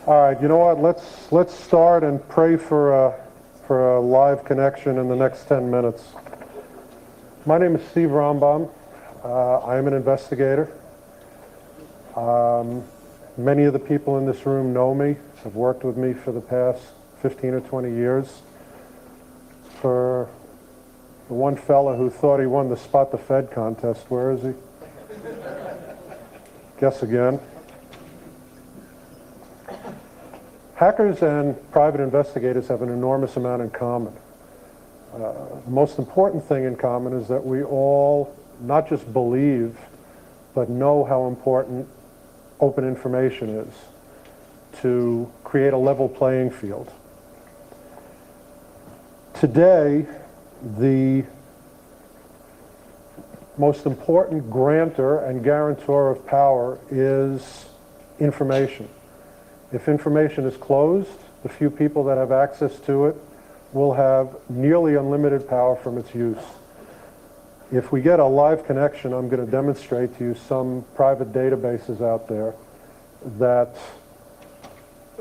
All right, you know what? Let's start and pray for a live connection in the next 10 minutes. My name is Steve Rombaum. I am an investigator. Many of the people in this room know me, have worked with me for the past 15 or 20 years. For the one fella who thought he won the Spot the Fed contest, where is he? Guess again. Hackers and private investigators have an enormous amount in common. The most important thing in common is that we all not just believe, but know how important open information is to create a level playing field. Today, the most important grantor and guarantor of power is information. If information is closed, the few people that have access to it will have nearly unlimited power from its use. If we get a live connection, I'm going to demonstrate to you some private databases out there that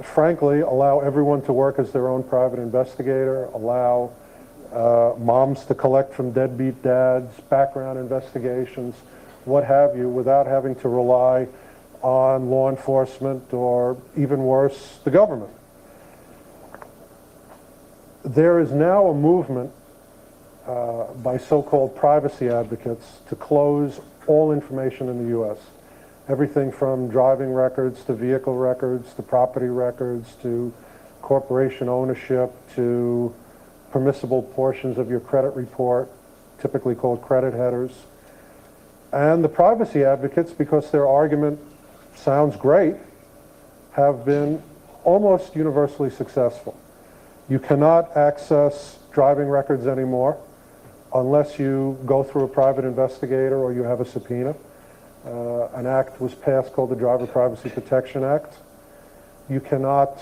frankly allow everyone to work as their own private investigator, allow moms to collect from deadbeat dads, background investigations, what have you, without having to rely on law enforcement or, even worse, the government. There is now a movement by so-called privacy advocates to close all information in the U.S. Everything from driving records to vehicle records to property records to corporation ownership to permissible portions of your credit report, typically called credit headers. And the privacy advocates, because their argument sounds great, have been almost universally successful. You cannot access driving records anymore unless you go through a private investigator or you have a subpoena. An act was passed called the Driver Privacy Protection Act. You cannot,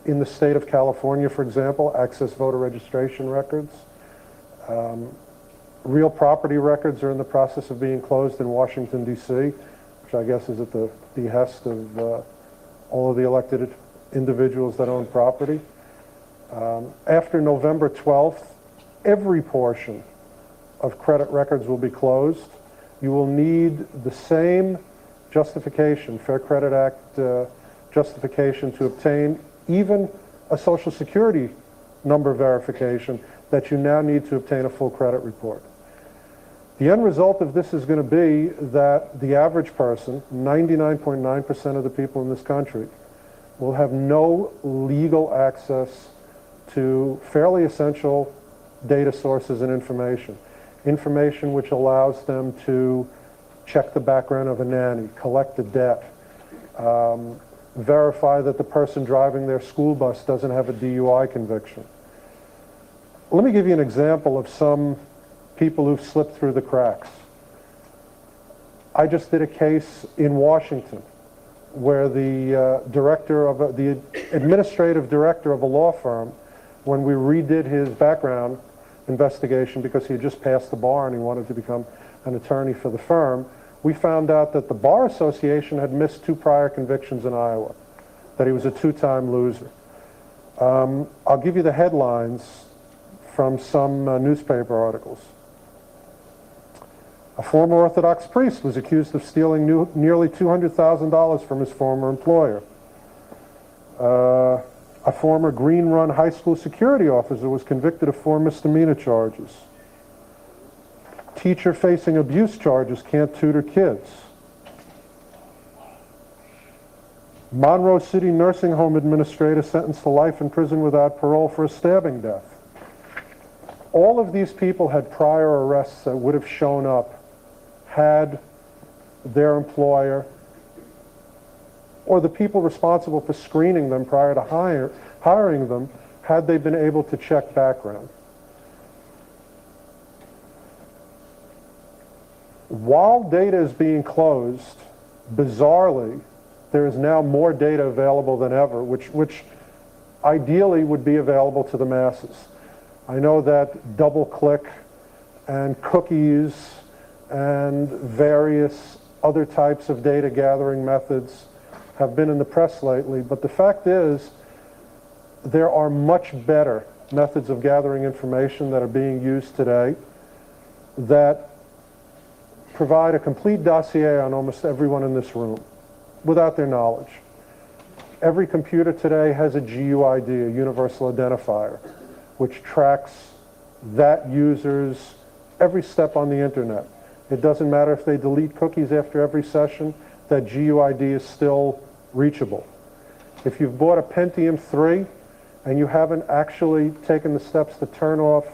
in the state of California, for example, access voter registration records. Real property records are in the process of being closed in Washington, D.C., which I guess is at the behest of all of the elected individuals that own property. After November 12th, every portion of credit records will be closed. You will need the same justification, Fair Credit Act justification, to obtain even a Social Security number verification that you now need to obtain a full credit report. The end result of this is going to be that the average person, 99.9% of the people in this country, will have no legal access to fairly essential data sources and information which allows them to check the background of a nanny, collect a debt, verify that the person driving their school bus doesn't have a DUI conviction. Let me give you an example of some people who've slipped through the cracks. I just did a case in Washington where the administrative director of a law firm, when we redid his background investigation because he had just passed the bar and he wanted to become an attorney for the firm, we found out that the Bar Association had missed 2 prior convictions in Iowa, that he was a 2-time loser. I'll give you the headlines from some newspaper articles. A former Orthodox priest was accused of stealing nearly $200,000 from his former employer. A former Green Run high school security officer was convicted of 4 misdemeanor charges. Teacher facing abuse charges can't tutor kids. Monroe City nursing home administrator sentenced to life in prison without parole for a stabbing death. All of these people had prior arrests that would have shown up had their employer or the people responsible for screening them prior to hiring them, had they been able to check background. While data is being closed, bizarrely, there is now more data available than ever, which ideally would be available to the masses. I know that DoubleClick and cookies and various other types of data gathering methods have been in the press lately, but the fact is there are much better methods of gathering information that are being used today that provide a complete dossier on almost everyone in this room without their knowledge. Every computer today has a GUID, a universal identifier, which tracks that user's every step on the internet. It doesn't matter if they delete cookies after every session, that GUID is still reachable. If you've bought a Pentium 3 and you haven't actually taken the steps to turn off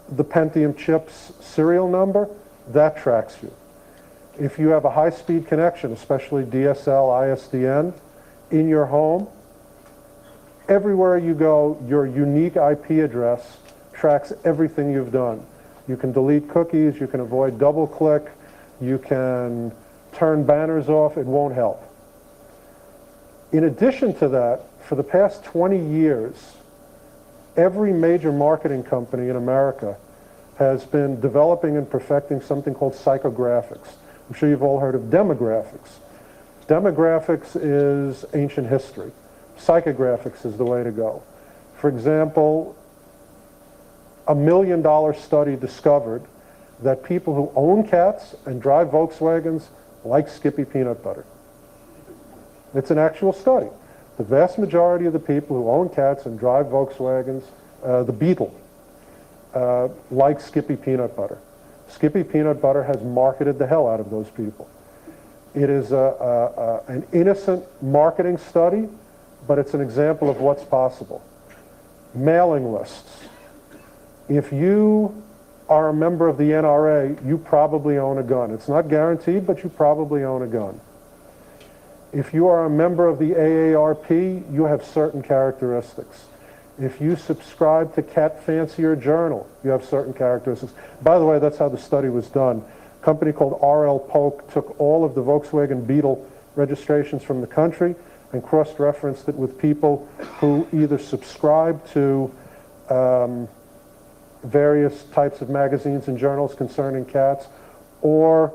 the Pentium chip's serial number, that tracks you. If you have a high-speed connection, especially DSL, ISDN, in your home, everywhere you go, your unique IP address tracks everything you've done. You can delete cookies, you can avoid double-click, you can turn banners off, it won't help. In addition to that, for the past 20 years, every major marketing company in America has been developing and perfecting something called psychographics. I'm sure you've all heard of demographics. Demographics is ancient history. Psychographics is the way to go. For example, a $1 million study discovered that people who own cats and drive Volkswagens like Skippy peanut butter. It's an actual study. The vast majority of the people who own cats and drive Volkswagens, the Beetle, like Skippy peanut butter. Skippy peanut butter has marketed the hell out of those people. It is an innocent marketing study, but it's an example of what's possible. Mailing lists. If you are a member of the NRA, you probably own a gun. It's not guaranteed, but you probably own a gun. If you are a member of the AARP, you have certain characteristics. If you subscribe to Cat Fancier Journal, you have certain characteristics. By the way, that's how the study was done. A company called R.L. Polk took all of the Volkswagen Beetle registrations from the country and cross-referenced it with people who either subscribe to various types of magazines and journals concerning cats, or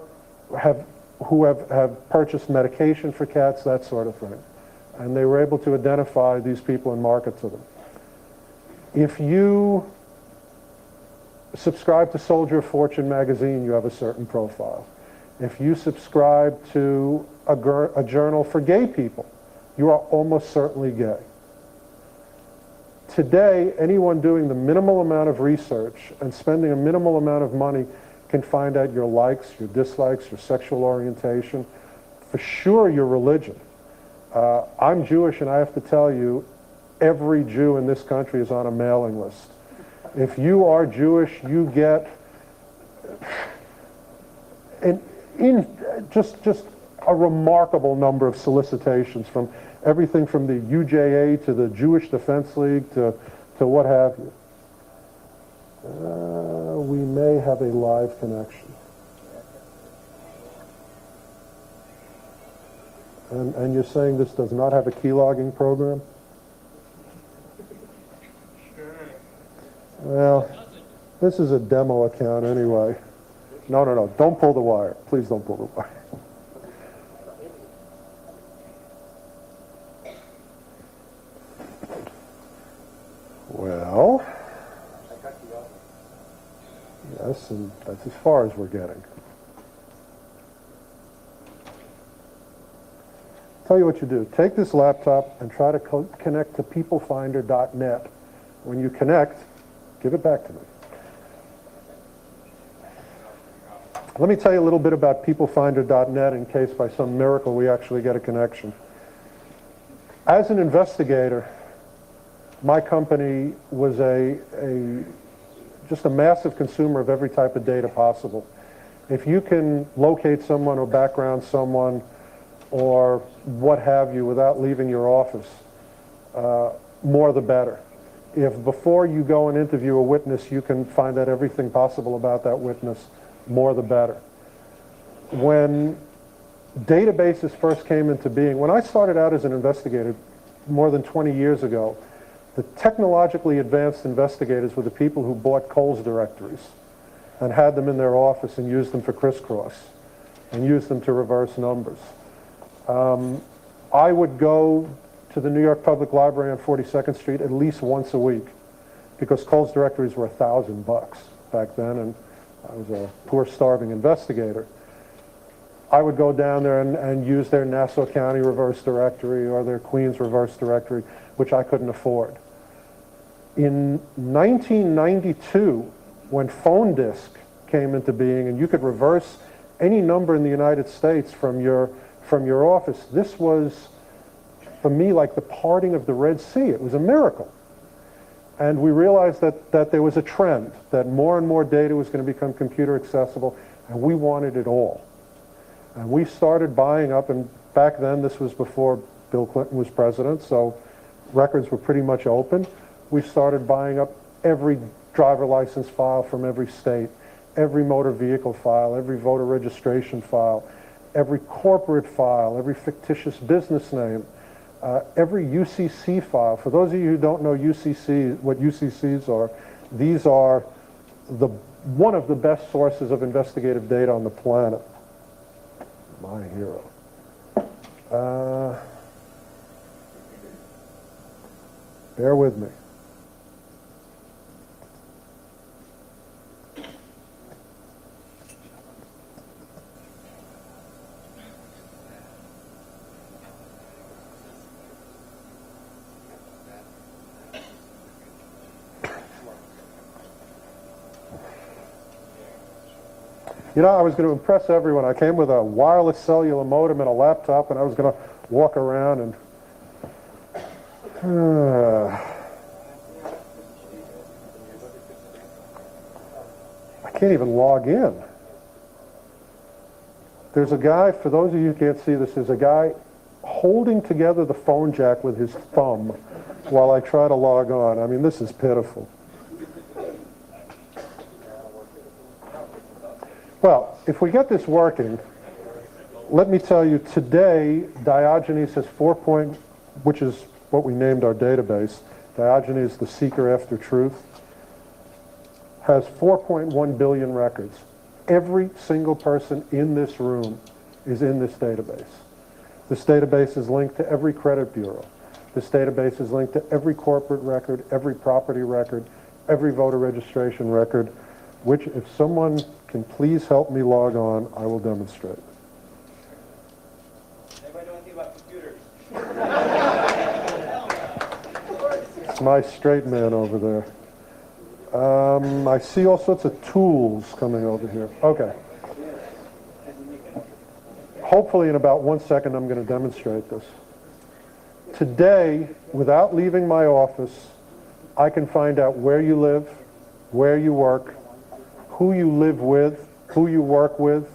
who have purchased medication for cats, that sort of thing. And they were able to identify these people and market to them. If you subscribe to Soldier of Fortune magazine, you have a certain profile. If you subscribe to a journal for gay people, you are almost certainly gay. Today, anyone doing the minimal amount of research and spending a minimal amount of money can find out your likes, your dislikes, your sexual orientation, for sure your religion. I'm Jewish, and I have to tell you, every Jew in this country is on a mailing list. If you are Jewish, you get just a remarkable number of solicitations from everything from the UJA to the Jewish Defense League to what have you. We may have a live connection. And you're saying this does not have a keylogging program? Well, this is a demo account anyway. No, don't pull the wire. Please don't pull the wire. Well, yes, and that's as far as we're getting. Tell you what you do. Take this laptop and try to connect to peoplefinder.net. When you connect, give it back to me. Let me tell you a little bit about peoplefinder.net in case by some miracle we actually get a connection. As an investigator, my company was just a massive consumer of every type of data possible. If you can locate someone or background someone or what have you without leaving your office, more the better. If before you go and interview a witness you can find out everything possible about that witness, more the better. When databases first came into being, when I started out as an investigator more than 20 years ago, the technologically advanced investigators were the people who bought Coles directories and had them in their office and used them for crisscross and used them to reverse numbers. I would go to the New York Public Library on 42nd Street at least once a week, because Cole's directories were $1,000 back then, and I was a poor, starving investigator. I would go down there and use their Nassau County reverse directory or their Queens reverse directory, which I couldn't afford. In 1992, when phone disc came into being and you could reverse any number in the United States from your office, this was, for me, like the parting of the Red Sea. It was a miracle. And we realized that there was a trend, that more and more data was going to become computer accessible, and we wanted it all. And we started buying up, and back then, this was before Bill Clinton was president, so records were pretty much open. We started buying up every driver license file from every state, every motor vehicle file, every voter registration file, every corporate file, every fictitious business name, every UCC file. For those of you who don't know what UCCs are, these are one of the best sources of investigative data on the planet. My hero. Bear with me. You know, I was going to impress everyone. I came with a wireless cellular modem and a laptop, and I was going to walk around and... I can't even log in. There's a guy, for those of you who can't see this, there's a guy holding together the phone jack with his thumb while I try to log on. I mean, this is pitiful. Well, if we get this working, let me tell you, today, Diogenes has which is what we named our database, Diogenes, the seeker after truth, has 4.1 billion records. Every single person in this room is in this database. This database is linked to every credit bureau. This database is linked to every corporate record, every property record, every voter registration record, which, if someone can please help me log on, I will demonstrate. Anybody know anything about computers? It's my straight man over there. I see all sorts of tools coming over here. Okay. Hopefully in about 1 second I'm going to demonstrate this. Today, without leaving my office, I can find out where you live, where you work, who you live with, who you work with,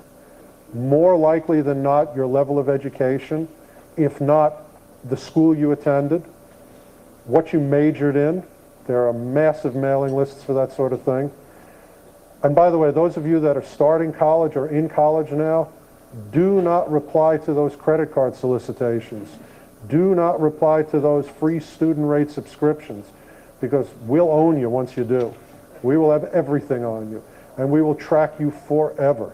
more likely than not your level of education, if not the school you attended, what you majored in. There are massive mailing lists for that sort of thing. And by the way, those of you that are starting college or in college now, do not reply to those credit card solicitations. Do not reply to those free student rate subscriptions, because we'll own you once you do. We will have everything on you, and we will track you forever.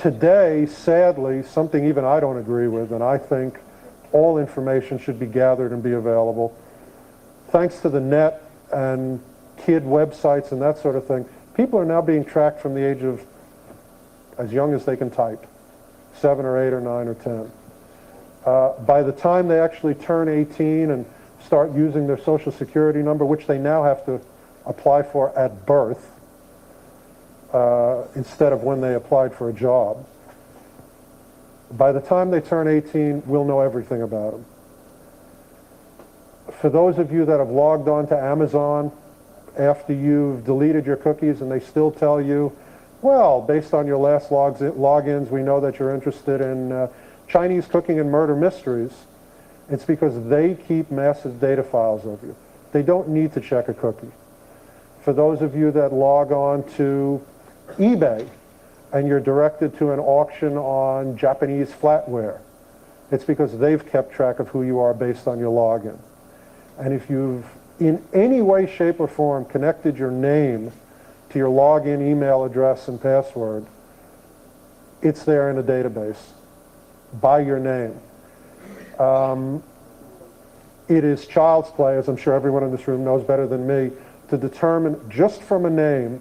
Today, sadly, something even I don't agree with, and I think all information should be gathered and be available. Thanks to the net and kid websites and that sort of thing, people are now being tracked from the age of as young as they can type, 7 or 8 or 9 or 10. By the time they actually turn 18 and start using their social security number, which they now have to apply for at birth, instead of when they applied for a job, by the time they turn 18, we'll know everything about them. For those of you that have logged on to Amazon after you've deleted your cookies and they still tell you, well, based on your last logins, we know that you're interested in Chinese cooking and murder mysteries, it's because they keep massive data files of you. They don't need to check a cookie. For those of you that log on to eBay and you're directed to an auction on Japanese flatware, it's because they've kept track of who you are based on your login. And if you've in any way, shape, or form connected your name to your login email address and password, it's there in a database. by your name. It is child's play, as I'm sure everyone in this room knows better than me, to determine just from a name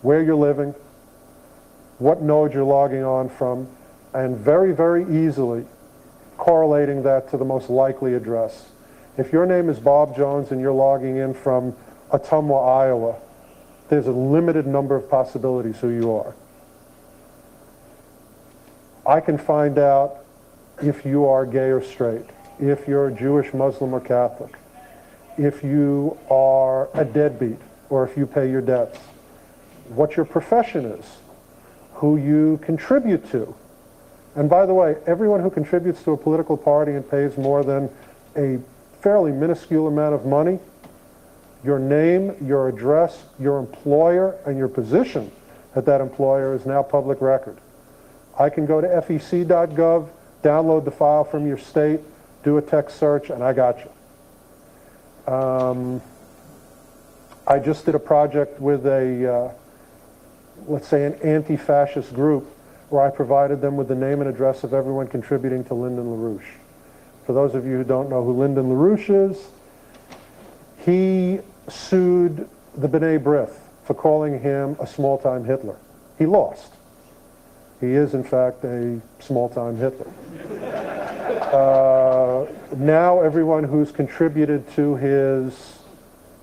where you're living, what node you're logging on from, and very, very easily correlating that to the most likely address. If your name is Bob Jones and you're logging in from Ottumwa, Iowa, there's a limited number of possibilities who you are. I can find out if you are gay or straight, if you're Jewish, Muslim, or Catholic, if you are a deadbeat, or if you pay your debts, what your profession is, who you contribute to. And by the way, everyone who contributes to a political party and pays more than a fairly minuscule amount of money, your name, your address, your employer, and your position at that employer is now public record. I can go to fec.gov, download the file from your state, do a text search, and I got you. I just did a project with a, let's say, an anti-fascist group where I provided them with the name and address of everyone contributing to Lyndon LaRouche. For those of you who don't know who Lyndon LaRouche is, he sued the B'nai B'rith for calling him a small-time Hitler. He lost. He is, in fact, a small-time Hitler. Now everyone who's contributed to his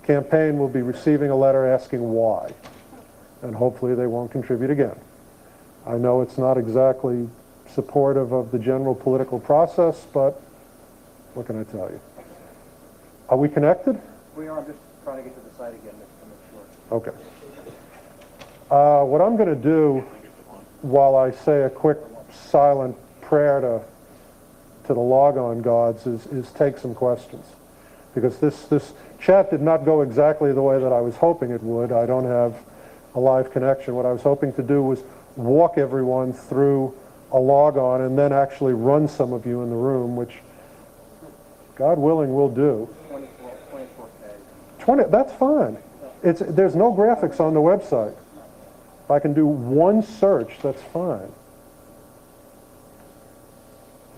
campaign will be receiving a letter asking why. And hopefully they won't contribute again. I know it's not exactly supportive of the general political process, but what can I tell you? Are we connected? We are. I'm just trying to get to the site again to make sure. Okay. What I'm going to do while I say a quick silent prayer to the logon gods is take some questions. Because this chat did not go exactly the way that I was hoping it would. I don't have a live connection. What I was hoping to do was walk everyone through a logon and then actually run some of you in the room, which, God willing, we'll do. 24K. That's fine. There's no graphics on the website. If I can do one search, that's fine.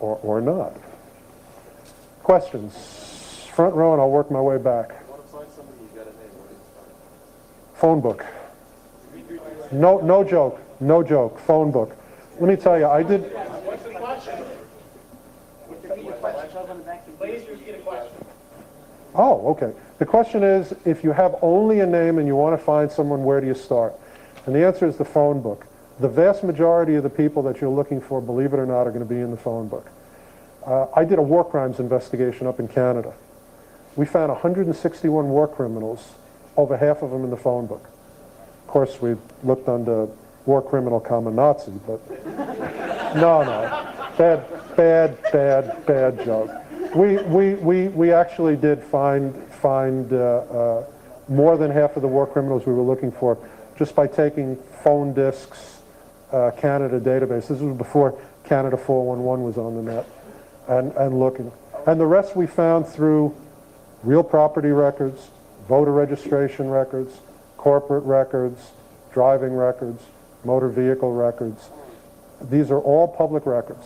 Or not. Questions? Front row, and I'll work my way back. Phone book. No joke. No joke. Phone book. Let me tell you, I did... What's the question? Please repeat a question. Oh, okay. The question is, if you have only a name and you want to find someone, where do you start? And the answer is the phone book. The vast majority of the people that you're looking for, believe it or not, are going to be in the phone book. I did a war crimes investigation up in Canada. We found 161 war criminals, over half of them in the phone book. Of course, we looked under war criminal common Nazi, but no. Bad joke. We actually did find more than half of the war criminals we were looking for just by taking phone disks, Canada database. This was before Canada 411 was on the net, and looking. And the rest we found through real property records, voter registration records, corporate records, driving records, motor vehicle records. These are all public records.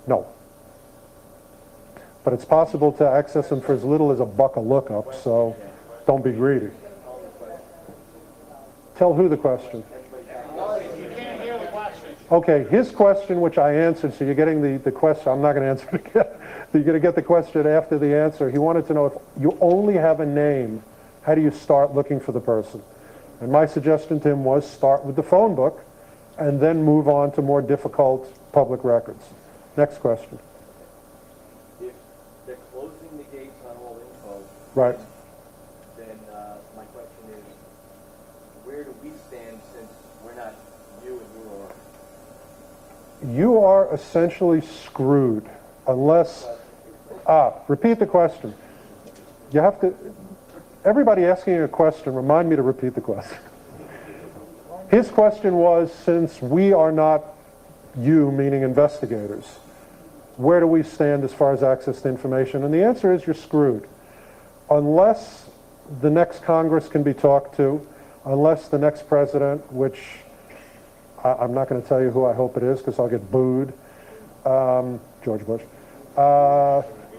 No. But it's possible to access them for as little as $1 a lookup, so don't be greedy. Tell who the question? You can't hear the question. Okay, his question, which I answered, so you're getting the question. I'm not going to answer it again. You're going to get the question after the answer. He wanted to know, if you only have a name, how do you start looking for the person? And my suggestion to him was start with the phone book and then move on to more difficult public records. Next question. If they're closing the gates on all info, Right. then my question is, where do we stand since we're not you and you are? You are essentially screwed unless... repeat the question. You have to... Everybody asking a question, remind me to repeat the question. His question was, since we are not you, meaning investigators, where do we stand as far as access to information? And the answer is you're screwed. Unless the next Congress can be talked to, unless the next president, which I'm not going to tell you who I hope it is because I'll get booed. George Bush.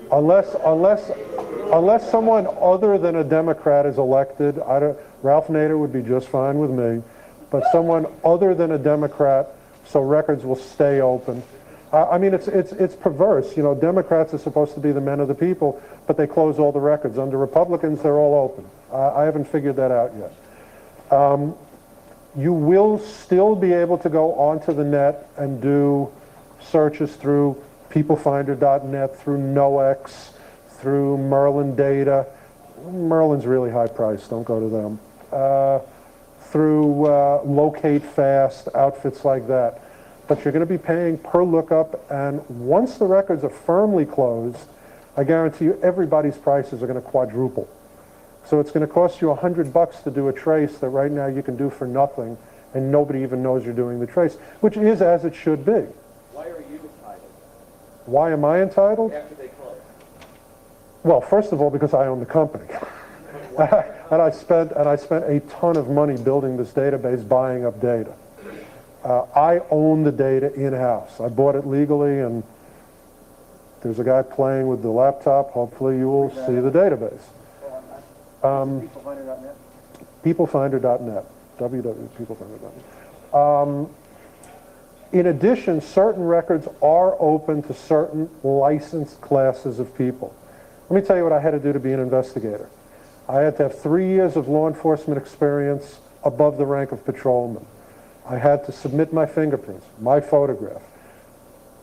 Unless someone other than a Democrat is elected, Ralph Nader would be just fine with me, but someone other than a Democrat, so records will stay open. I mean, it's perverse. You know, Democrats are supposed to be the men of the people, but they close all the records. Under Republicans, they're all open. I haven't figured that out yet. You will still be able to go onto the net and do searches through peoplefinder.net, through NoX, through Merlin Data. Merlin's really high priced, don't go to them. Through Locate Fast, outfits like that. But you're going to be paying per lookup, and once the records are firmly closed, I guarantee you everybody's prices are going to quadruple. So it's going to cost you $100 to do a trace that right now you can do for nothing, and nobody even knows you're doing the trace, which is as it should be. Why are you entitled Why am I entitled? after they close? Well, first of all, because I own the company. and I spent a ton of money building this database, buying up data. I own the data in-house. I bought it legally, and there's a guy playing with the laptop. Hopefully you will see the database. Peoplefinder.net? Peoplefinder.net. www.peoplefinder.net. In addition, certain records are open to certain licensed classes of people. Let me tell you what I had to do to be an investigator. I had to have 3 years of law enforcement experience above the rank of patrolman. I had to submit my fingerprints, my photograph,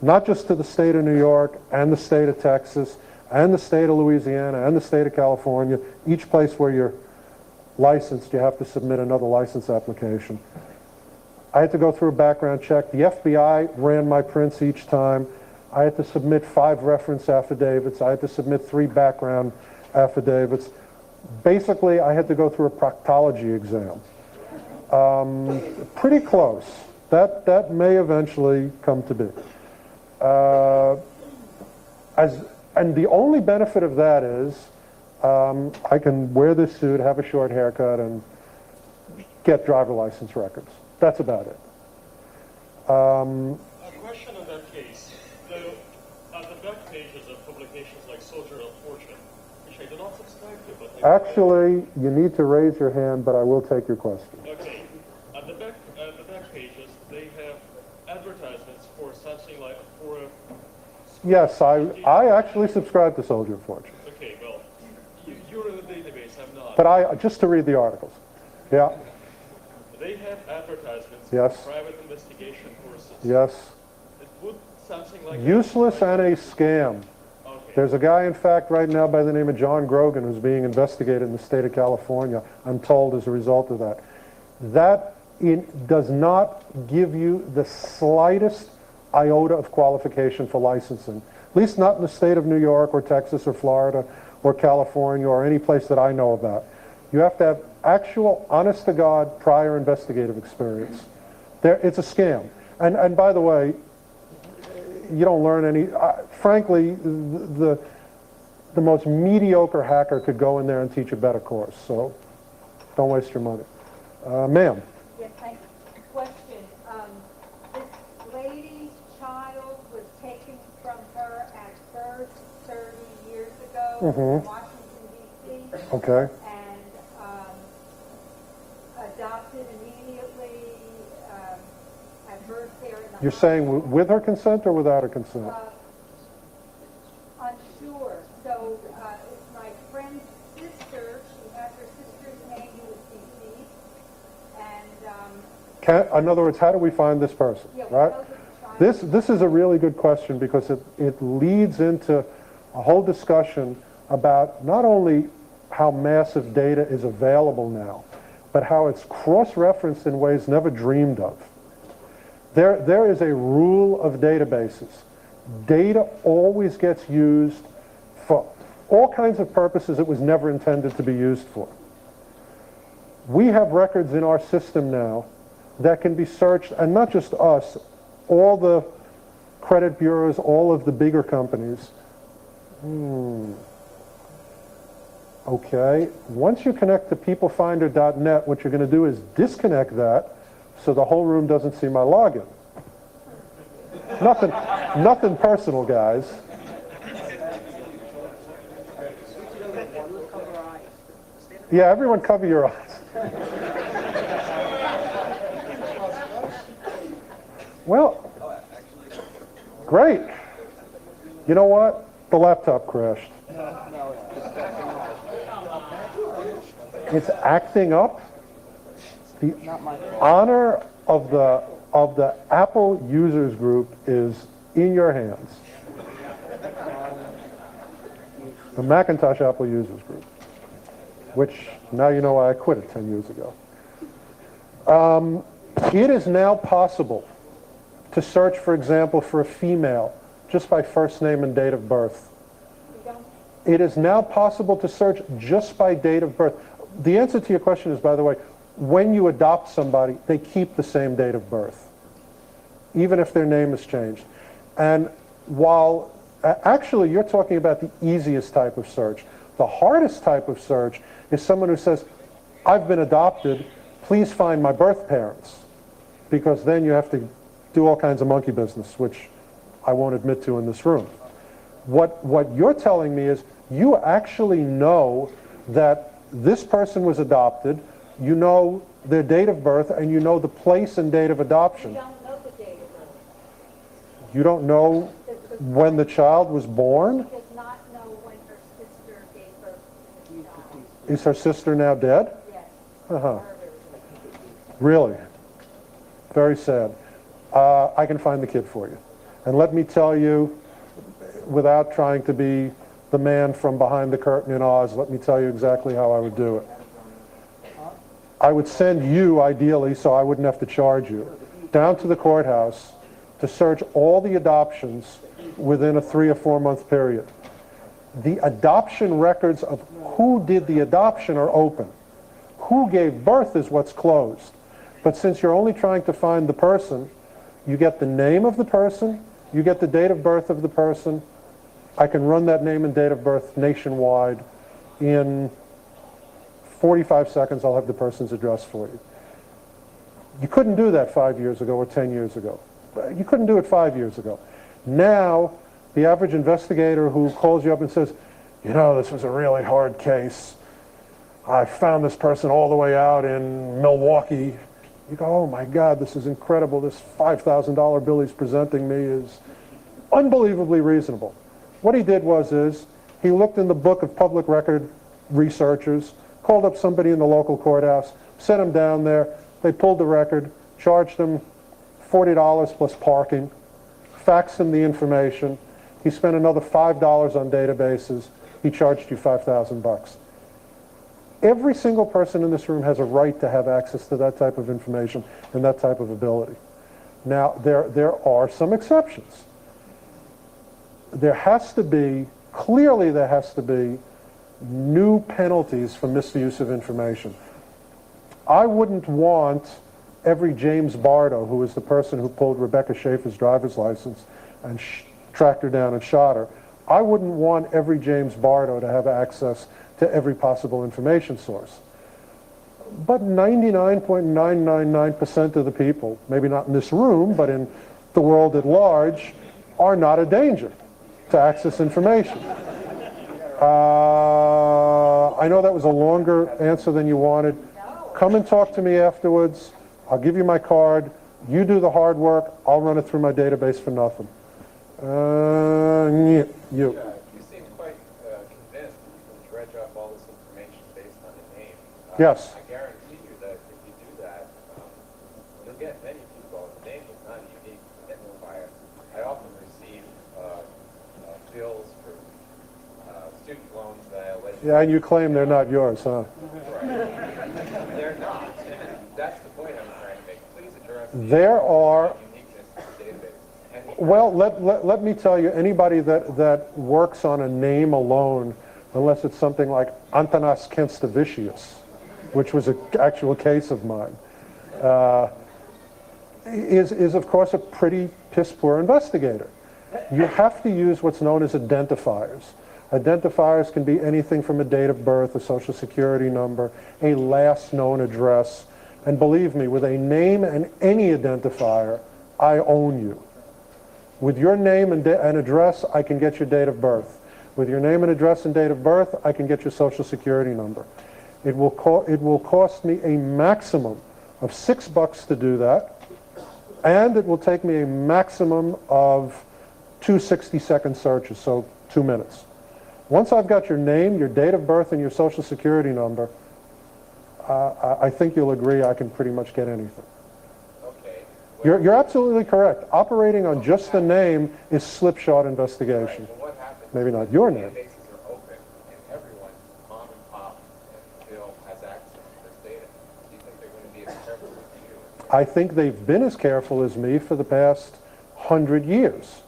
not just to the state of New York and the state of Texas and the state of Louisiana and the state of California. Each place where you're licensed, you have to submit another license application. I had to go through a background check. The FBI ran my prints each time. I had to submit 5 reference affidavits. I had to submit 3 background affidavits. Basically, I had to go through a proctology exam. Pretty close. That may eventually come to be. And the only benefit of that is I can wear this suit, have a short haircut, and get driver license records. That's about it. A question on that case. At the back pages of publications like Soldier of Fortune, which I do not subscribe to, but actually, you need to raise your hand, but I will take your question. Okay. At the back pages, they have advertisements for something like Yes, I actually subscribe to Soldier of Fortune. Okay, well, you're in the database. I'm not. But just to read the articles. Yeah. They have advertisements Yes. for private investigation courses. Yes. It would something like Useless and a scam. Okay. There's a guy, in fact, right now by the name of John Grogan who's being investigated in the state of California, I'm told, as a result of that. That does not give you the slightest iota of qualification for licensing, at least not in the state of New York or Texas or Florida or California or any place that I know about. You have to have actual, honest-to-God, prior investigative experience. It's a scam. And by the way, you don't learn any. Frankly, the most mediocre hacker could go in there and teach a better course. So don't waste your money. Ma'am. Yes, thank you. Question. This lady's child was taken from her at birth 30 years ago in Washington, D.C. Okay. And adopted immediately at birth there in the You're saying with her consent or without her consent? unsure. So it's my friend's sister. She has her sister's name who was deceased. And In other words, how do we find this person, yeah, right? we know that the child This is a really good question because it leads into a whole discussion about not only how massive data is available now, but how it's cross-referenced in ways never dreamed of. There is a rule of databases. Data always gets used for all kinds of purposes it was never intended to be used for. We have records in our system now that can be searched, and not just us, all the credit bureaus, all of the bigger companies. Okay, once you connect to peoplefinder.net, what you're going to do is disconnect that, so the whole room doesn't see my login. Nothing personal, guys. Yeah, everyone cover your eyes. Well, great. You know what? The laptop crashed. It's acting up. The honor of the Apple users group is in your hands. The Macintosh Apple users group, which now you know why I quit it 10 years ago. It is now possible to search, for example, for a female just by first name and date of birth. It is now possible to search just by date of birth. The answer to your question is, by the way, when you adopt somebody, they keep the same date of birth, even if their name is changed. And while actually you're talking about the easiest type of search, the hardest type of search is someone who says, I've been adopted, please find my birth parents, because then you have to do all kinds of monkey business, which I won't admit to in this room. What you're telling me is you actually know that this person was adopted, you know their date of birth, and you know the place and date of adoption. We don't know the date of birth. You don't know when the child was born? She does not know when her sister gave birth to the child. Is her sister now dead? Yes. Uh-huh. Really? Very sad. I can find the kid for you. And let me tell you, without trying to be the man from behind the curtain in Oz, let me tell you exactly how I would do it. I would send you, ideally, so I wouldn't have to charge you, down to the courthouse to search all the adoptions within a 3 or 4 month period. The adoption records of who did the adoption are open. Who gave birth is what's closed. But since you're only trying to find the person, you get the name of the person, you get the date of birth of the person. I can run that name and date of birth nationwide. In 45 seconds, I'll have the person's address for you. You couldn't do that 5 years ago or 10 years ago. You couldn't do it 5 years ago. Now, the average investigator who calls you up and says, you know, this was a really hard case. I found this person all the way out in Milwaukee. You go, oh my God, this is incredible. This $5,000 bill he's presenting me is unbelievably reasonable. What he did was he looked in the book of public record researchers, called up somebody in the local courthouse, sent him down there. They pulled the record, charged him $40 plus parking, faxed him the information. He spent another $5 on databases. He charged you $5,000. Every single person in this room has a right to have access to that type of information and that type of ability. Now, there are some exceptions. There has to be, clearly there has to be, new penalties for misuse of information. I wouldn't want every James Bardo, who is the person who pulled Rebecca Schaefer's driver's license and tracked her down and shot her, I wouldn't want every James Bardo to have access to every possible information source. But 99.999% of the people, maybe not in this room, but in the world at large, are not a danger to access information. I know that was a longer answer than you wanted. Come and talk to me afterwards. I'll give you my card. You do the hard work. I'll run it through my database for nothing. You. You seem quite convinced that you can dredge up all this information based on a name. Yes. I guarantee you that if you do that, you'll get many people. The name is not unique identifier. I often receive bills for student loans that I allegedly... Yeah, and you claim they're not yours, huh? Right. They're not. That's the point I'm trying to make. Please address There are... uniqueness of the database. Well, let me tell you, anybody that works on a name alone, unless it's something like Antanas Kenstavicius, which was an actual case of mine, is of course a pretty piss-poor investigator. You have to use what's known as identifiers. Identifiers can be anything from a date of birth, a social security number, a last known address. And believe me, with a name and any identifier, I own you. With your name and address, I can get your date of birth. With your name and address and date of birth, I can get your social security number. It will cost me a maximum of $6 to do that, and it will take me a maximum of 2 60-second searches, so 2 minutes. Once I've got your name, your date of birth, and your social security number, I think you'll agree I can pretty much get anything. Okay. You're absolutely correct. Operating on just the name is slipshod investigation. Right, but what happens Maybe if not your the name. databases are open and everyone, mom and pop and Bill, has access to this data? Do you think they're going to be as careful with you? I think they've been as careful as me for the past 100 years.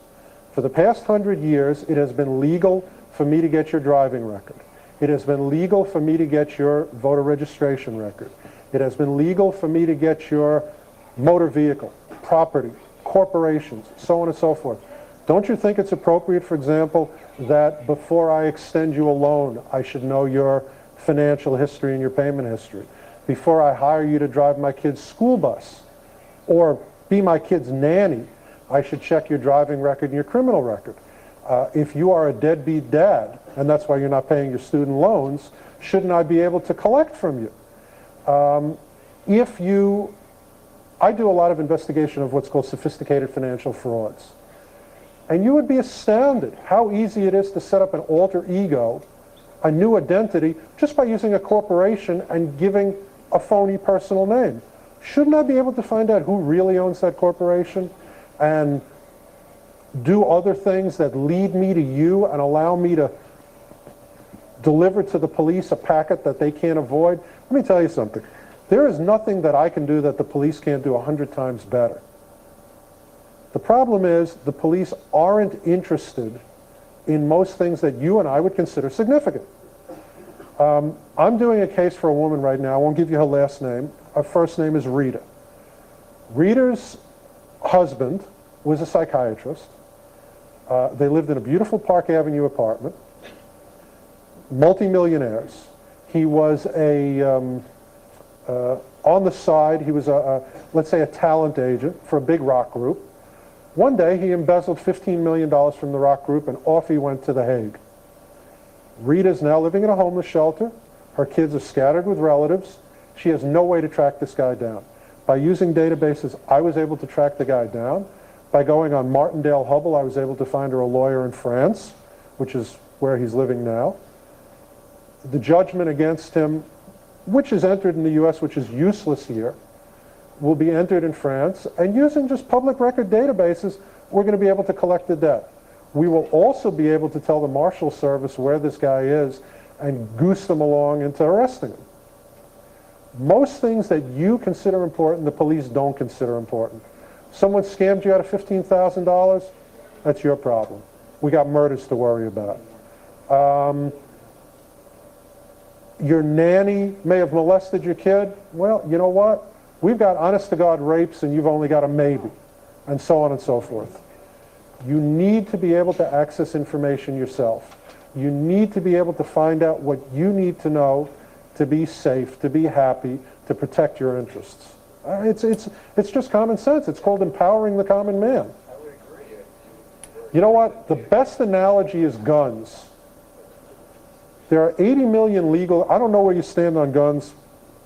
For the past 100 years, it has been legal for me to get your driving record. It has been legal for me to get your voter registration record. It has been legal for me to get your motor vehicle, property, corporations, so on and so forth. Don't you think it's appropriate, for example, that before I extend you a loan, I should know your financial history and your payment history? Before I hire you to drive my kid's school bus or be my kid's nanny, I should check your driving record and your criminal record. If you are a deadbeat dad, and that's why you're not paying your student loans, shouldn't I be able to collect from you? I do a lot of investigation of what's called sophisticated financial frauds. And you would be astounded how easy it is to set up an alter ego, a new identity, just by using a corporation and giving a phony personal name. Shouldn't I be able to find out who really owns that corporation and do other things that lead me to you and allow me to deliver to the police a packet that they can't avoid? Let me tell you something. There is nothing that I can do that the police can't do 100 times better. The problem is the police aren't interested in most things that you and I would consider significant. I'm doing a case for a woman right now. I won't give you her last name. Her first name is Rita. Rita's husband was a psychiatrist. They lived in a beautiful Park Avenue apartment, multimillionaires. He was on the side, he was let's say a talent agent for a big rock group. One day he embezzled $15 million from the rock group and off he went to The Hague. Rita's now living in a homeless shelter. Her kids are scattered with relatives. She has no way to track this guy down. By using databases, I was able to track the guy down. By going on Martindale Hubble, I was able to find her a lawyer in France, which is where he's living now. The judgment against him, which is entered in the U.S., which is useless here, will be entered in France. And using just public record databases, we're going to be able to collect the debt. We will also be able to tell the Marshal Service where this guy is and goose them along into arresting him. Most things that you consider important, the police don't consider important. Someone scammed you out of $15,000, that's your problem. We got murders to worry about. Your nanny may have molested your kid. Well, you know what? We've got honest-to-God rapes and you've only got a maybe, and so on and so forth. You need to be able to access information yourself. You need to be able to find out what you need to know to be safe, to be happy, to protect your interests. It's just common sense. It's called empowering the common man. I would agree. You know what? The best analogy is guns. There are 80 million legal, I don't know where you stand on guns,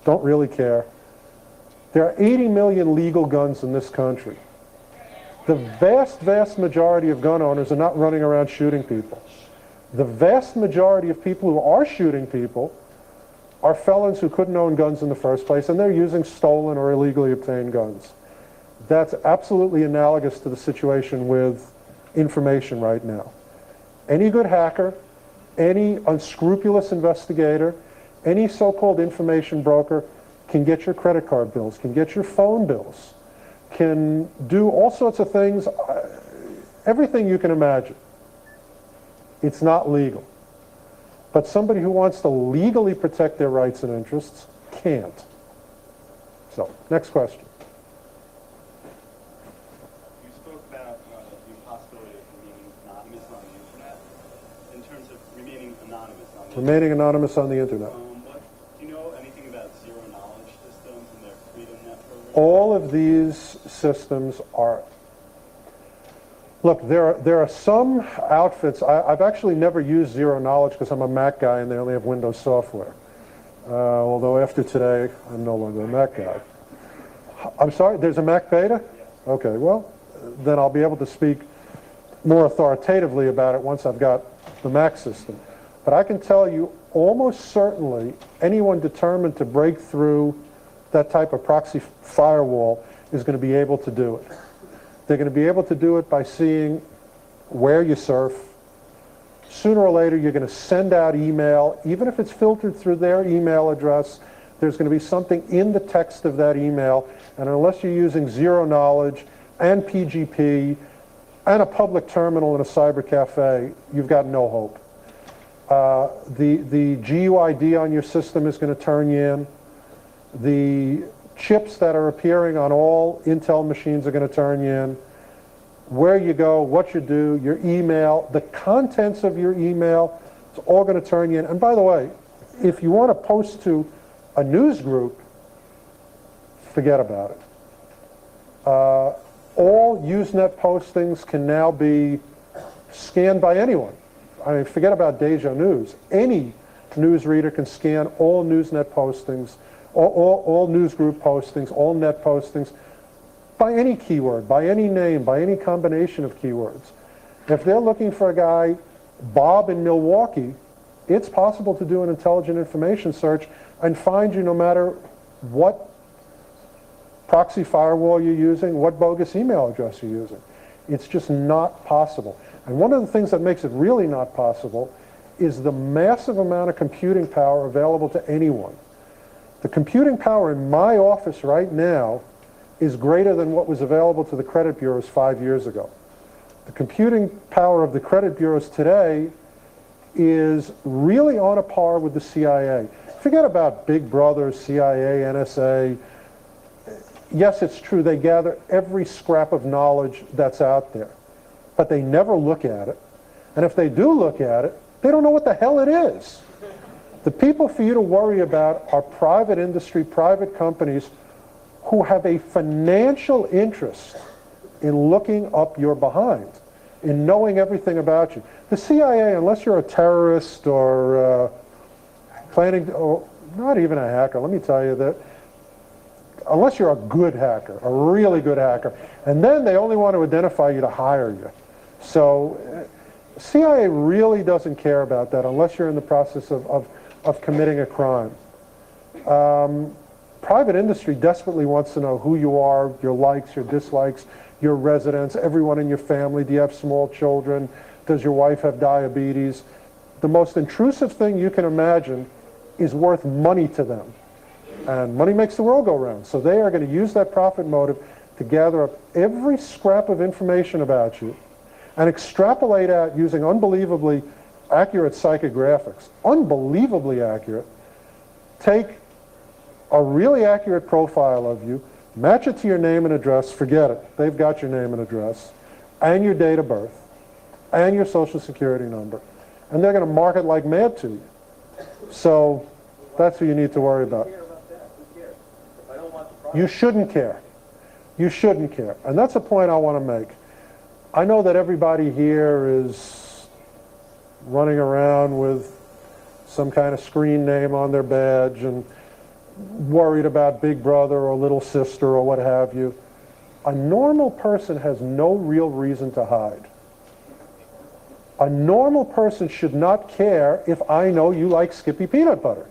don't really care. There are 80 million legal guns in this country. The vast, vast majority of gun owners are not running around shooting people. The vast majority of people who are shooting people are felons who couldn't own guns in the first place, and they're using stolen or illegally obtained guns. That's absolutely analogous to the situation with information right now. Any good hacker, any unscrupulous investigator, any so-called information broker can get your credit card bills, can get your phone bills, can do all sorts of things, everything you can imagine. It's not legal. But somebody who wants to legally protect their rights and interests can't. So, next question. You spoke about the possibility of remaining anonymous on the internet. In terms of remaining anonymous on the Remaining anonymous on the internet. do you know anything about zero-knowledge systems and their freedom All of these systems are, look, there are some outfits, I've actually never used Zero Knowledge because I'm a Mac guy and they only have Windows software. Although after today, I'm no longer a Mac guy. I'm sorry, there's a Mac beta? Okay, well, then I'll be able to speak more authoritatively about it once I've got the Mac system. But I can tell you, almost certainly, anyone determined to break through that type of proxy firewall is going to be able to do it. They're going to be able to do it by seeing where you surf. Sooner or later, you're going to send out email. Even if it's filtered through their email address, there's going to be something in the text of that email. And unless you're using Zero Knowledge and PGP and a public terminal in a cyber cafe, you've got no hope. The GUID on your system is going to turn you in. The chips that are appearing on all Intel machines are going to turn you in. Where you go, what you do, your email, the contents of your email, it's all going to turn you in. And by the way, if you want to post to a news group, forget about it. All Usenet postings can now be scanned by anyone. I mean, forget about Deja News. Any newsreader can scan all Newsnet postings, all newsgroup postings, all net postings, by any keyword, by any name, by any combination of keywords. If they're looking for a guy, Bob in Milwaukee, it's possible to do an intelligent information search and find you no matter what proxy firewall you're using, what bogus email address you're using. It's just not possible. And one of the things that makes it really not possible is the massive amount of computing power available to anyone. The computing power in my office right now is greater than what was available to the credit bureaus 5 years ago. The computing power of the credit bureaus today is really on a par with the CIA. Forget about Big Brother, CIA, NSA. Yes, it's true, they gather every scrap of knowledge that's out there, but they never look at it. And if they do look at it, they don't know what the hell it is. The people for you to worry about are private industry, private companies who have a financial interest in looking up your behind, in knowing everything about you. The CIA, unless you're a terrorist or planning, or not even a hacker, let me tell you that, unless you're a good hacker, a really good hacker, and then they only want to identify you to hire you. So CIA really doesn't care about that unless you're in the process of committing a crime. Private industry desperately wants to know who you are, your likes, your dislikes, your residence, everyone in your family. Do you have small children? Does your wife have diabetes? The most intrusive thing you can imagine is worth money to them. And money makes the world go round. So they are going to use that profit motive to gather up every scrap of information about you and extrapolate out using unbelievably accurate psychographics, unbelievably accurate, take a really accurate profile of you, match it to your name and address, forget it, they've got your name and address, and your date of birth, and your social security number, and they're going to market like mad to you. So that's what you need to worry about. You shouldn't care. You shouldn't care. And that's a point I want to make. I know that everybody here is running around with some kind of screen name on their badge and worried about Big Brother or Little Sister or what have you. A normal person has no real reason to hide. A normal person should not care if I know you like Skippy peanut butter.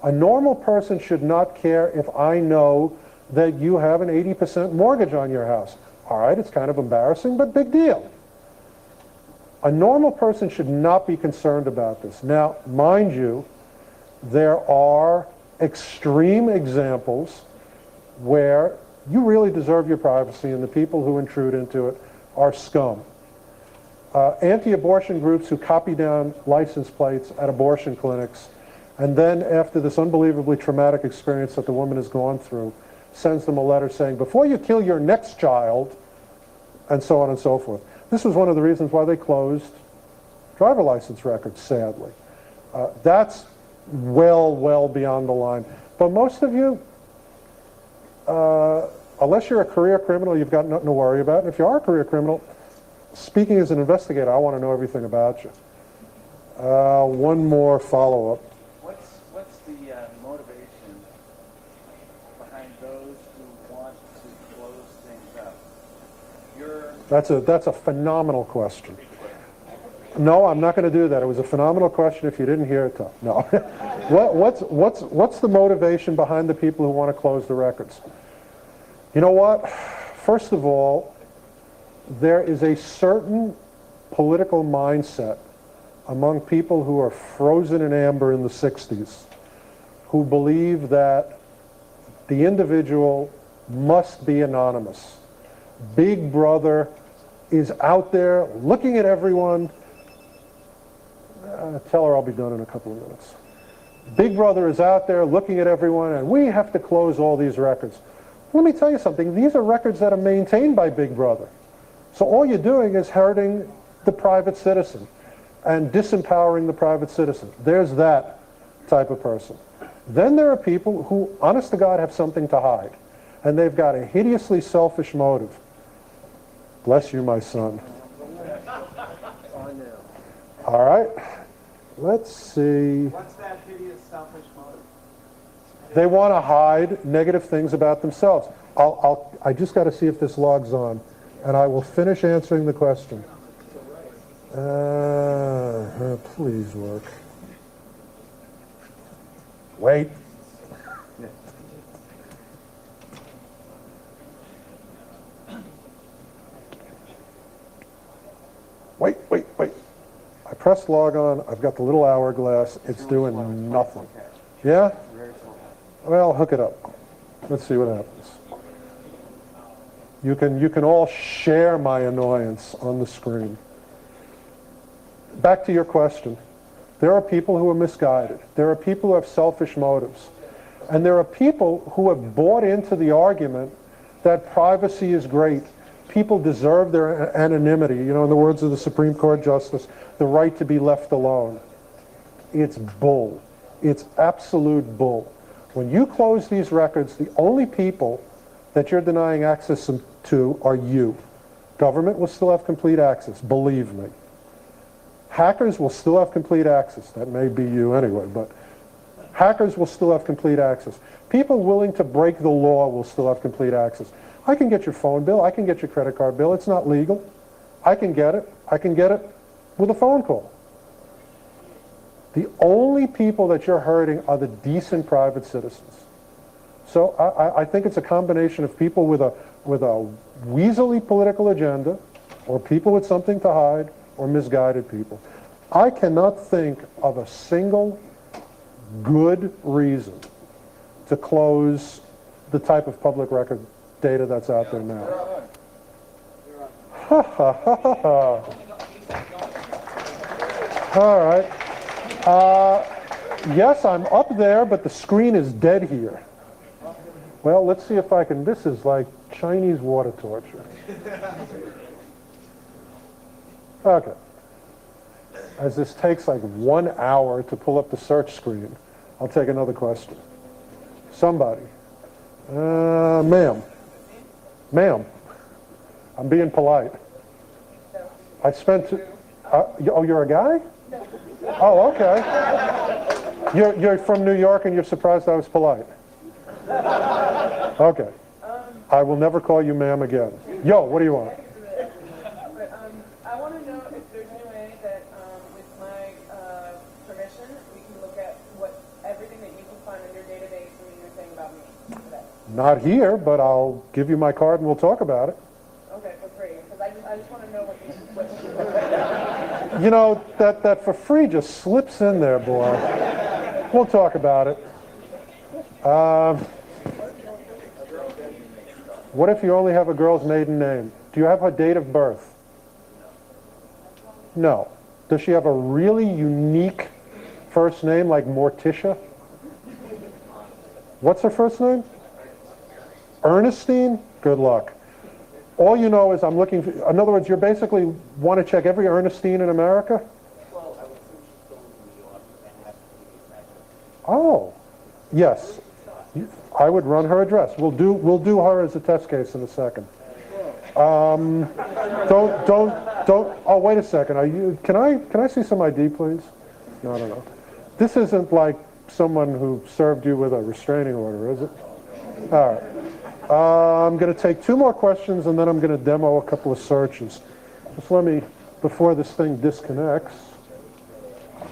A normal person should not care if I know that you have an 80% mortgage on your house. All right, it's kind of embarrassing, but big deal. A normal person should not be concerned about this. Now, mind you, there are extreme examples where you really deserve your privacy and the people who intrude into it are scum. Anti-abortion groups who copy down license plates at abortion clinics and then after this unbelievably traumatic experience that the woman has gone through, sends them a letter saying, before you kill your next child, and so on and so forth. This was one of the reasons why they closed driver license records, sadly. That's well beyond the line. But most of you, unless you're a career criminal, you've got nothing to worry about. And if you are a career criminal, speaking as an investigator, I want to know everything about you. One more follow-up. What's the motivation behind those who want to close things up? That's a phenomenal question. No, I'm not going to do that. It was a phenomenal question. If you didn't hear it, no. What's the motivation behind the people who want to close the records? You know what? First of all, there is a certain political mindset among people who are frozen in amber in the 60s, who believe that the individual must be anonymous. Big Brother is out there looking at everyone. Tell her I'll be done in a couple of minutes. Big Brother is out there looking at everyone, and we have to close all these records. Let me tell you something. These are records that are maintained by Big Brother. So all you're doing is hurting the private citizen and disempowering the private citizen. There's that type of person. Then there are people who, honest to God, have something to hide. And they've got a hideously selfish motive. Bless you, my son. All right. Let's see. What's that hideous, selfish motive? They want to hide negative things about themselves. I just got to see if this logs on, and I will finish answering the question. Please work. Wait. Wait. I press log on. I've got the little hourglass. It's doing nothing. Yeah? Well, hook it up. Let's see what happens. You can all share my annoyance on the screen. Back to your question. There are people who are misguided. There are people who have selfish motives. And there are people who have bought into the argument that privacy is great. People deserve their anonymity. You know, in the words of the Supreme Court Justice, the right to be left alone. It's bull. It's absolute bull. When you close these records, the only people that you're denying access to are you. Government will still have complete access, believe me. Hackers will still have complete access. That may be you anyway, but hackers will still have complete access. People willing to break the law will still have complete access. I can get your phone bill. I can get your credit card bill. It's not legal. I can get it. I can get it with a phone call. The only people that you're hurting are the decent private citizens. So I think it's a combination of people with a weaselly political agenda, or people with something to hide, or misguided people. I cannot think of a single good reason to close the type of public record data that's out there now. Ha ha ha ha ha. All right. Yes, I'm up there, but the screen is dead here. Well, let's see if I can. This is like Chinese water torture. Okay. As this takes like 1 hour to pull up the search screen, I'll take another question. Somebody. Ma'am. Ma'am. I'm being polite. I spent... oh, you're a guy? Oh, okay. You're from New York and you're surprised I was polite. Okay. I will never call you ma'am again. Yo, what do you want? I want to know if there's any way that, with my permission, we can look at everything that you can find in your database and you're saying about me today. Not here, but I'll give you my card and we'll talk about it. Okay, for free, because I just want to know what you You know, that for free just slips in there, boy. We'll talk about it. What if you only have a girl's maiden name? Do you have her date of birth? No. Does she have a really unique first name like Morticia? What's her first name? Ernestine? Good luck. All you know is I'm looking for, in other words, you basically want to check every Ernestine in America? Well, I would assume she's still in New York and has to be. Oh, yes. I would run her address. We'll do her as a test case in a second. Oh, wait a second. Can I see some ID, please? No. This isn't like someone who served you with a restraining order, is it? All right. I'm going to take 2 more questions, and then I'm going to demo a couple of searches. Just let me, before this thing disconnects,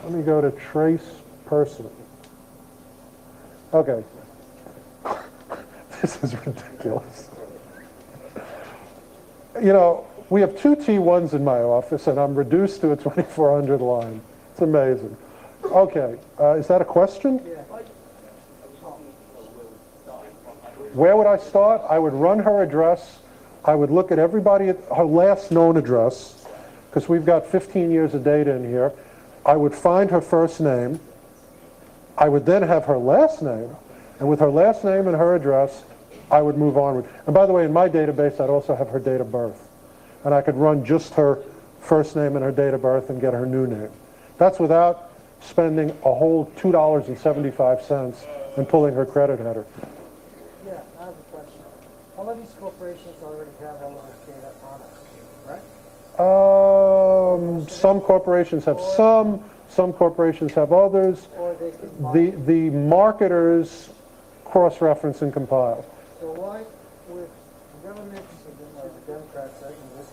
let me go to trace person. Okay. This is ridiculous. You know, we have 2 T1s in my office, and I'm reduced to a 2400 line. It's amazing. Okay, is that a question? Where would I start? I would run her address. I would look at everybody at her last known address, because we've got 15 years of data in here. I would find her first name. I would then have her last name, and with her last name and her address, I would move onward. And by the way, in my database, I'd also have her date of birth. And I could run just her first name and her date of birth and get her new name. That's without spending a whole $2.75 and pulling her credit header. Yeah, I have a question. All of these corporations already have all of this data on us, right? Some corporations have some corporations have others. Or they could The marketers cross-reference and compile. So why, with governments, the Democrats right, in this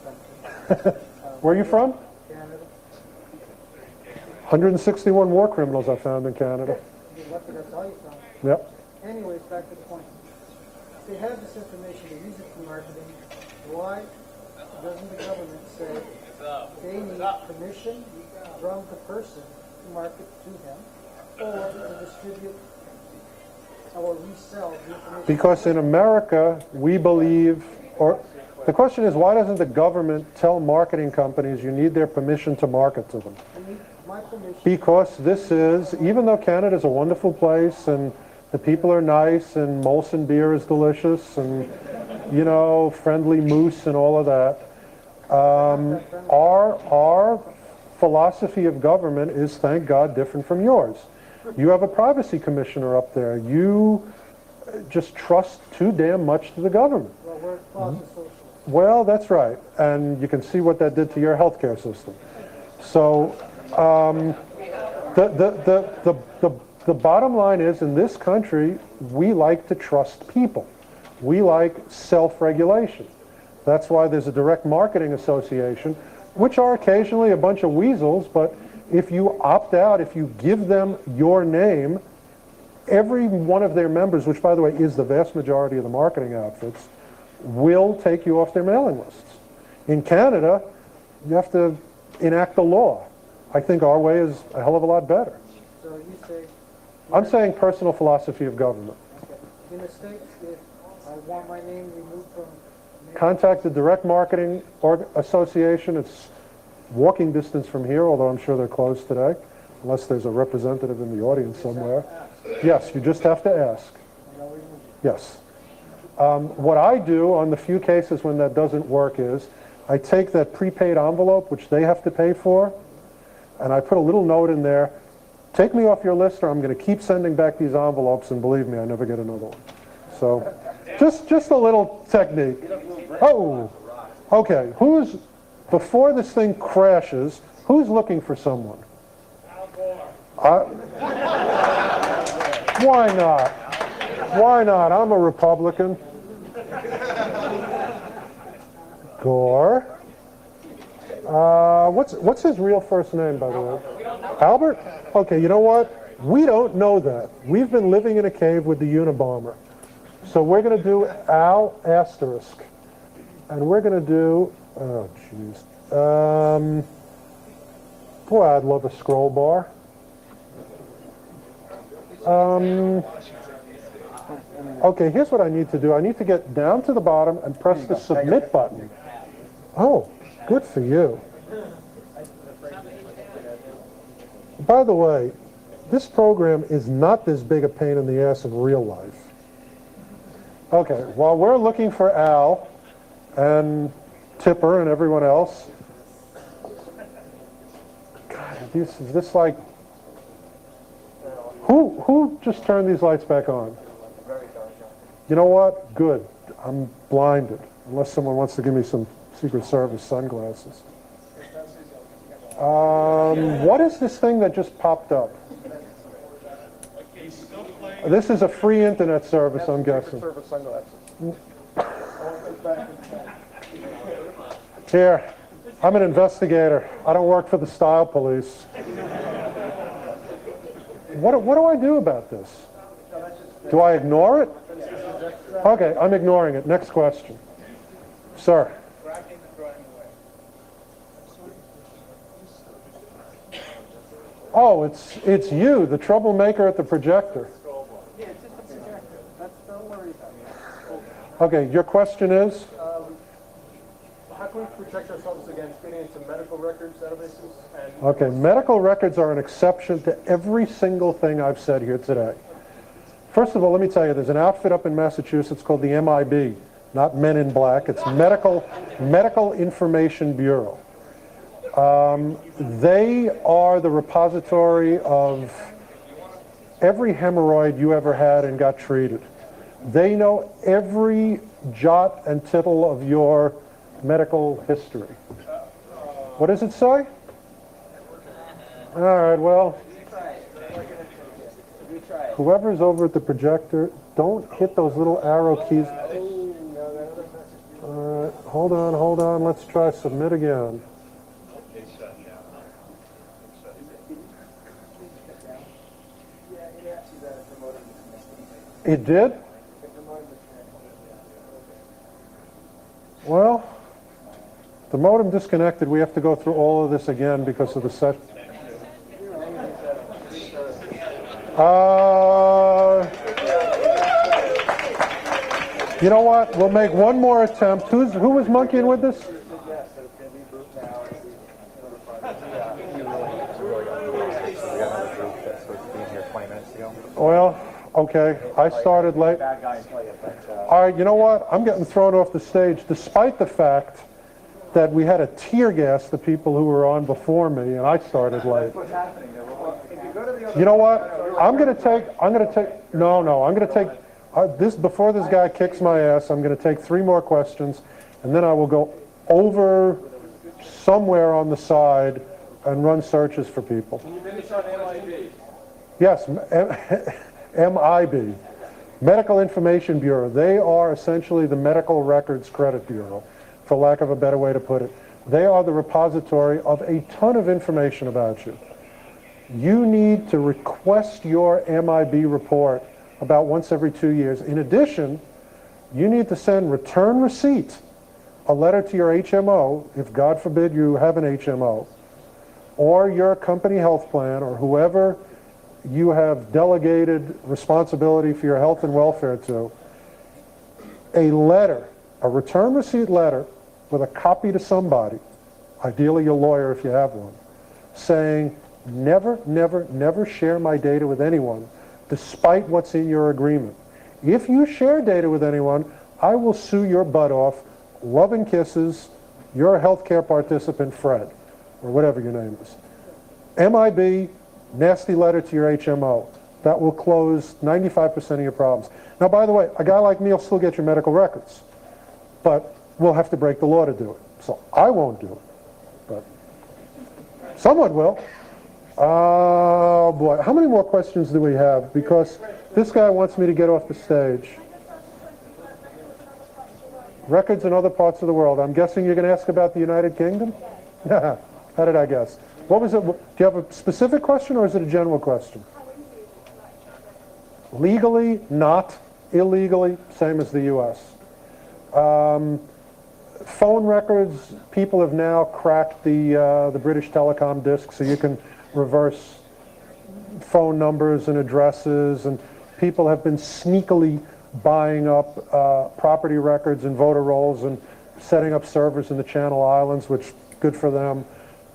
country, Where are you from? Canada, 161 war criminals I found in Canada. you're lucky that's all you found. Yep. Anyways, back to the point. If they have this information, they use it for marketing, why doesn't the government say they need permission from the person to market to them or to distribute or resell the information? Because in America, we believe, or the question is, why doesn't the government tell marketing companies you need their permission to market to them? I need my permission. Because this is, even though Canada's a wonderful place and the people are nice and Molson beer is delicious and, you know, friendly moose and all of that, our philosophy of government is, thank God, different from yours. You have a privacy commissioner up there. You just trust too damn much to the government. Well, we're quasi-social. Well, that's right. And you can see what that did to your healthcare system. So the bottom line is, in this country, we like to trust people. We like self-regulation. That's why there's a direct marketing association, which are occasionally a bunch of weasels, but if you opt out, if you give them your name, every one of their members, which by the way is the vast majority of the marketing outfits, will take you off their mailing lists. In Canada, you have to enact the law. I think our way is a hell of a lot better. So you say... I'm saying personal philosophy of government. Okay. In the States, if I want my name removed from... Contact the Direct Marketing Association. It's walking distance from here, although I'm sure they're closed today, unless there's a representative in the audience somewhere. Yes, you just have to ask. Yes. What I do on the few cases when that doesn't work is I take that prepaid envelope, which they have to pay for, and I put a little note in there, take me off your list or I'm going to keep sending back these envelopes, and believe me, I never get another one. So just a little technique. Oh, okay. Before this thing crashes, who's looking for someone? Why not? Why not? I'm a Republican. Gore. What's his real first name, by the way? Albert? Okay, you know what? We don't know that. We've been living in a cave with the Unabomber. So we're going to do Al asterisk. And we're going to do, oh, jeez. Boy, I'd love a scroll bar. Okay, here's what I need to do. I need to get down to the bottom and press the submit button. Oh, good for you. By the way, this program is not this big a pain in the ass in real life. Okay, while we're looking for Al and Tipper and everyone else, God, is this like, who just turned these lights back on? You know what? Good. I'm blinded. Unless someone wants to give me some Secret Service sunglasses. What is this thing that just popped up? This is a free internet service, I'm guessing. Here, I'm an investigator. I don't work for the style police. What do I do about this? Do I ignore it? Okay, I'm ignoring it. Next question. Sir. Oh, it's you, the troublemaker at the projector. Yeah, it's just a projector. Don't worry about it. Okay, your question is? How can we protect ourselves against getting into medical records databases? Okay, medical records are an exception to every single thing I've said here today. First of all, let me tell you, there's an outfit up in Massachusetts called the MIB, not Men in Black. It's Medical Information Bureau. They are the repository of every hemorrhoid you ever had and got treated. They know every jot and tittle of your medical history. What does it say? All right, well, whoever's over at the projector, don't hit those little arrow keys. All right, hold on. Let's try submit again. It did? Well, the modem disconnected. We have to go through all of this again because of the set. You know what? We'll make one more attempt. Who was monkeying with this? Well, okay. I started late. All right, you know what? I'm getting thrown off the stage despite the fact that we had to tear gas the people who were on before me, and I started late. You know what? I'm going to take this before this guy kicks my ass. I'm going to take 3 more questions, and then I will go over somewhere on the side and run searches for people. Can you finish on MIB? Yes, MIB, Medical Information Bureau. They are essentially the Medical Records Credit Bureau, for lack of a better way to put it. They are the repository of a ton of information about you. You need to request your MIB report about once every 2 years. In addition, you need to send return receipt, a letter to your HMO, if God forbid you have an HMO, or your company health plan, or whoever you have delegated responsibility for your health and welfare to, a letter, a return receipt letter with a copy to somebody, ideally your lawyer if you have one, saying, never, never, never share my data with anyone, despite what's in your agreement. If you share data with anyone, I will sue your butt off. Love and kisses, your healthcare participant, Fred, or whatever your name is. MIB, nasty letter to your HMO. That will close 95% of your problems. Now, by the way, a guy like me will still get your medical records, but we'll have to break the law to do it. So I won't do it, but someone will. Oh, boy. How many more questions do we have? Because this guy wants me to get off the stage. Records in other parts of the world. I'm guessing you're going to ask about the United Kingdom? Yeah. How did I guess? What was it? Do you have a specific question, or is it a general question? Legally, not. Illegally, same as the U.S. Phone records, people have now cracked the British Telecom disk, so you can reverse phone numbers and addresses, and people have been sneakily buying up property records and voter rolls and setting up servers in the Channel Islands, which good for them.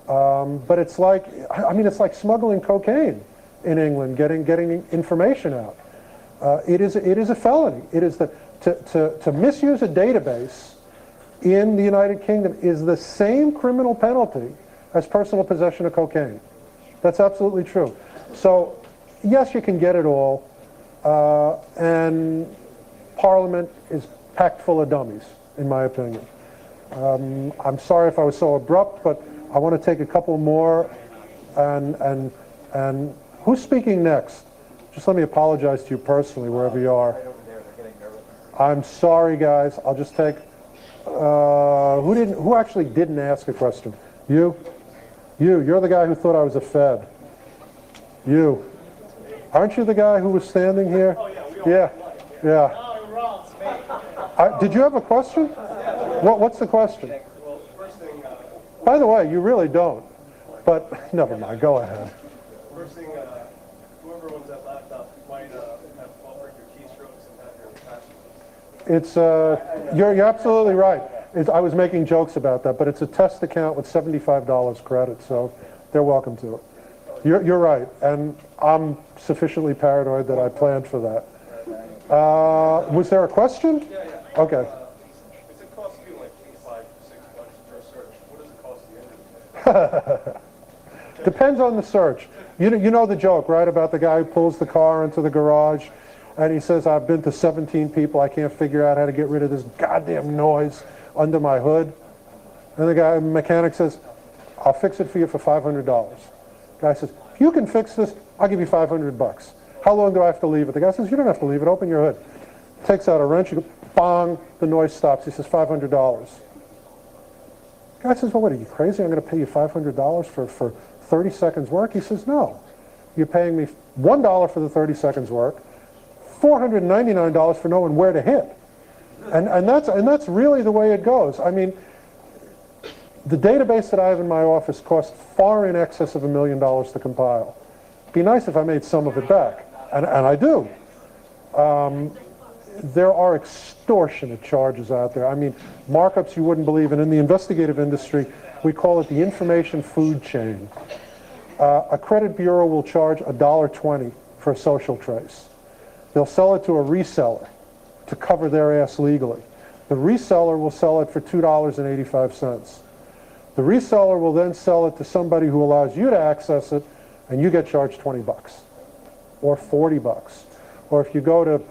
But it's like, it's like smuggling cocaine in England, getting information out. It is a felony. It is to misuse a database in the United Kingdom is the same criminal penalty as personal possession of cocaine. That's absolutely true. So, yes, you can get it all, and Parliament is packed full of dummies, in my opinion. I'm sorry if I was so abrupt, but I want to take a couple more. And who's speaking next? Just let me apologize to you personally, wherever you are. I'm sorry, guys. I'll just take. Who actually didn't ask a question? You? You're the guy who thought I was a Fed. You. Aren't you the guy who was standing here? Oh, yeah, we all Yeah. Yeah. No, you're wrong, it's me. Did you have a question? What's the question? Well, first thing, By the way, you really don't. But never mind. Go ahead. first thing, whoever owns that laptop might have offered your keystrokes and have your passwords. It's you're absolutely right. I was making jokes about that, but it's a test account with $75 credit, so they're welcome to it. You're right, and I'm sufficiently paranoid that I planned for that. Was there a question? Yeah. Okay. If it costs you like $5, $6 per search, what does it cost you? Depends on the search. You know the joke, right, about the guy who pulls the car into the garage, and he says, I've been to 17 people, I can't figure out how to get rid of this goddamn noise under my hood. And the mechanic says, I'll fix it for you for $500. Guy says, if you can fix this, I'll give you $500. How long do I have to leave it? The guy says, you don't have to leave it, open your hood. Takes out a wrench, you go, bong, the noise stops. He says, $500. Guy says, well, what, are you crazy? I'm going to pay you $500 for 30 seconds work? He says, no. You're paying me $1 for the 30 seconds work, $499 for knowing where to hit. And that's really the way it goes. I mean, the database that I have in my office costs far in excess of $1 million to compile. It'd be nice if I made some of it back, and I do. There are extortionate charges out there. I mean, markups you wouldn't believe, and in the investigative industry, we call it the information food chain. A credit bureau will charge $1.20 for a social trace. They'll sell it to a reseller to cover their ass legally. The reseller will sell it for $2.85. The reseller will then sell it to somebody who allows you to access it, and you get charged $20 or $40. Or if you go to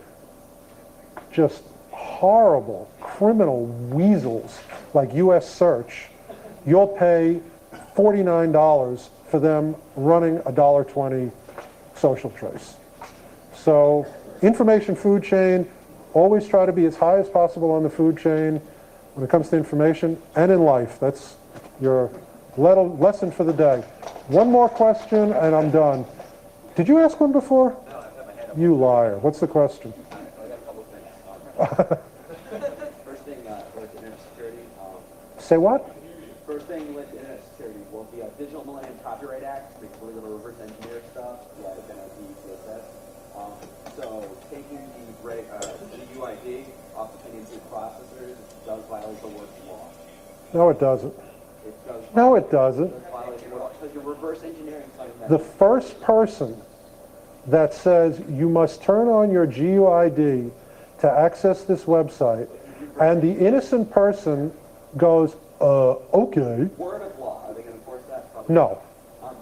just horrible criminal weasels like U.S. Search, you'll pay $49 for them running a $1.20 social trace. So information food chain, always try to be as high as possible on the food chain when it comes to information and in life. That's your lesson for the day. One more question and I'm done. Did you ask one before? You liar. What's the question? I got a couple things. First thing, with internet security. Say what? First thing with internet security, will the Digital Millennium Copyright Act, the political reverse engineer stuff, yeah, it's NIT, CSS. So taking the UID off the PNC processors does violate the work law. No, it doesn't. It does. No, it doesn't. Because you're reverse engineering something. The first person that says you must turn on your GUID to access this website, and the innocent person goes, okay. Word of law, are they going to enforce that? Probably. No.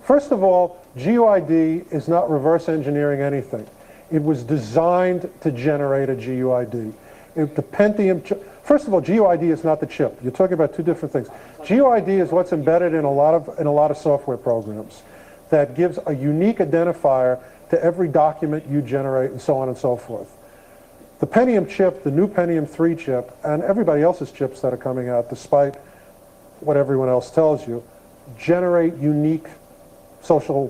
First of all, GUID is not reverse engineering anything. It was designed to generate a GUID. The Pentium chip. First of all, GUID is not the chip. You're talking about two different things. GUID is what's embedded in a lot of software programs that gives a unique identifier to every document you generate and so on and so forth. The Pentium chip, the new Pentium 3 chip, and everybody else's chips that are coming out, despite what everyone else tells you, generate unique serial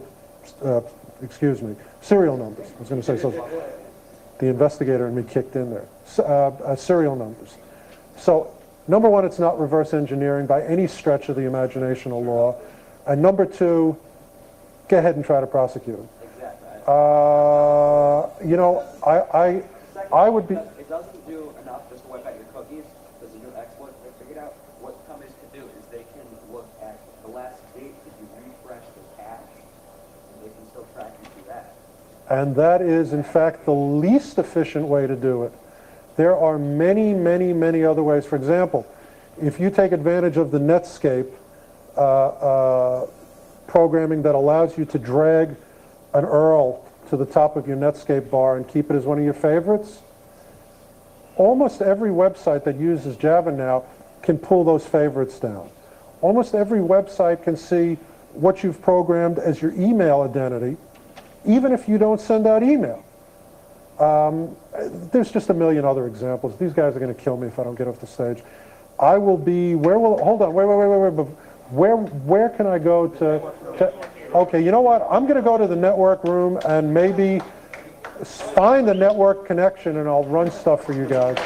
numbers. I was going to say social. The investigator in me kicked in there. Serial numbers. So, number one, it's not reverse engineering by any stretch of the imagination of law. And number two, go ahead and try to prosecute them. You know, I would be... It doesn't do enough just to wipe out your cookies. There's a new exploit they figured out. What companies can do is they can look at the last date that you refresh the cache, and they can still track you through that. And that is, in fact, the least efficient way to do it. There are many, many, many other ways. For example, if you take advantage of the Netscape programming that allows you to drag an URL to the top of your Netscape bar and keep it as one of your favorites, almost every website that uses Java now can pull those favorites down. Almost every website can see what you've programmed as your email identity, even if you don't send out email. There's just a million other examples. These guys are going to kill me if I don't get off the stage. I will be, hold on, wait. Where can I go to, okay, you know what? I'm going to go to the network room and maybe find the network connection and I'll run stuff for you guys.